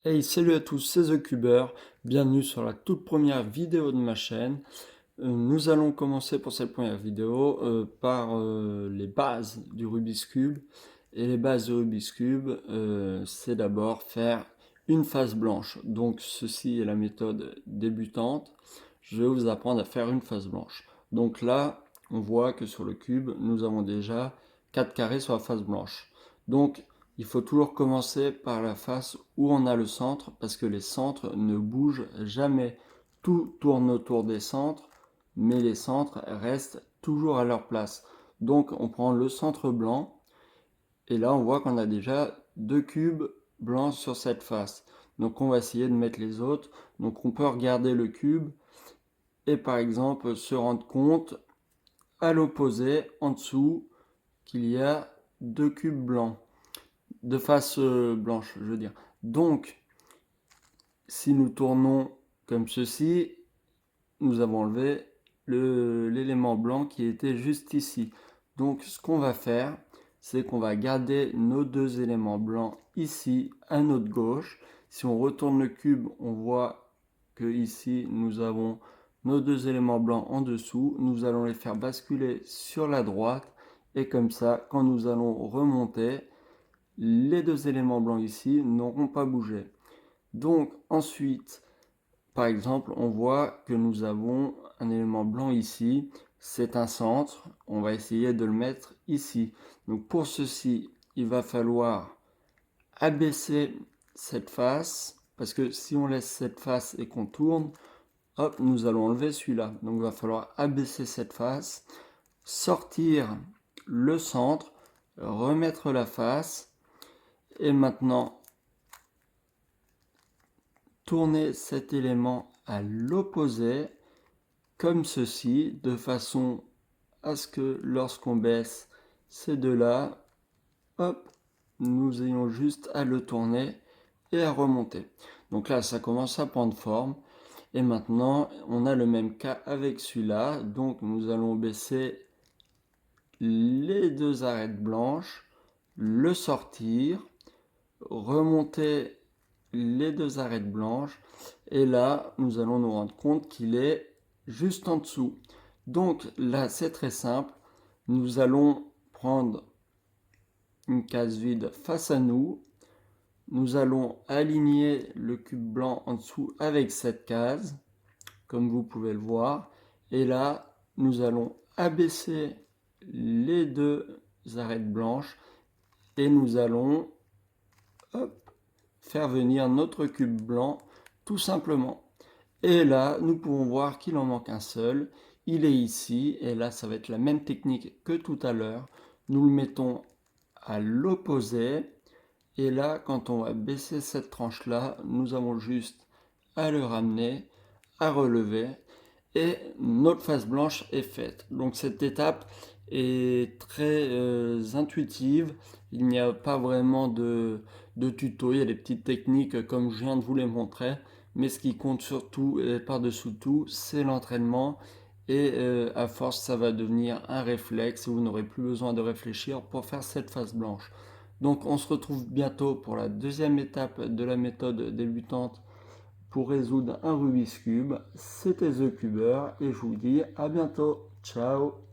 Hey, salut à tous, c'est The Cuber, bienvenue sur la toute première vidéo de ma chaîne. Nous allons commencer pour cette première vidéo par les bases du Rubik's Cube. Et les bases du Rubik's Cube, c'est d'abord faire une face blanche. Donc ceci est la méthode débutante. Je vais vous apprendre à faire une face blanche. Donc là, on voit que sur le cube, nous avons déjà 4 carrés sur la face blanche. Donc il faut toujours commencer par la face où on a le centre parce que les centres ne bougent jamais. Tout tourne autour des centres, mais les centres restent toujours à leur place. Donc on prend le centre blanc et là on voit qu'on a déjà deux cubes blancs sur cette face. Donc on va essayer de mettre les autres. Donc on peut regarder le cube et par exemple se rendre compte à l'opposé, en dessous, qu'il y a deux cubes blancs. De face blanche, je veux dire. Donc, si nous tournons comme ceci, nous avons enlevé l'élément blanc qui était juste ici. Donc, ce qu'on va faire, c'est qu'on va garder nos deux éléments blancs ici, à notre gauche. Si on retourne le cube, on voit que ici, nous avons nos deux éléments blancs en dessous. Nous allons les faire basculer sur la droite. Et comme ça, quand nous allons remonter, les deux éléments blancs ici n'auront pas bougé. Donc ensuite, par exemple, on voit que nous avons un élément blanc ici, c'est un centre, on va essayer de le mettre ici. Donc pour ceci, il va falloir abaisser cette face, parce que si on laisse cette face et qu'on tourne, hop, nous allons enlever celui-là. Donc il va falloir abaisser cette face, sortir le centre, remettre la face, et maintenant tourner cet élément à l'opposé, comme ceci, de façon à ce que lorsqu'on baisse ces deux-là, hop, nous ayons juste à le tourner et à remonter. Donc là, ça commence à prendre forme. Et maintenant, on a le même cas avec celui-là. Donc nous allons baisser les deux arêtes blanches, le sortir, remonter les deux arêtes blanches et là nous allons nous rendre compte qu'il est juste en dessous. Donc là c'est très simple, nous allons prendre une case vide face à nous, nous allons aligner le cube blanc en dessous avec cette case comme vous pouvez le voir et là nous allons abaisser les deux arêtes blanches et nous allons hop, faire venir notre cube blanc tout simplement. Et là, nous pouvons voir qu'il en manque un seul. Il est ici et là, ça va être la même technique que tout à l'heure. Nous le mettons à l'opposé et là, quand on va baisser cette tranche-là, nous avons juste à le ramener, à relever et notre face blanche est faite. Donc cette étape est très intuitive. Il n'y a pas vraiment de tuto. Il y a des petites techniques comme je viens de vous les montrer. Mais ce qui compte surtout et par-dessous tout, c'est l'entraînement. Et à force, ça va devenir un réflexe et vous n'aurez plus besoin de réfléchir pour faire cette face blanche. Donc on se retrouve bientôt pour la deuxième étape de la méthode débutante pour résoudre un Rubik's Cube. C'était The Cuber et je vous dis à bientôt. Ciao.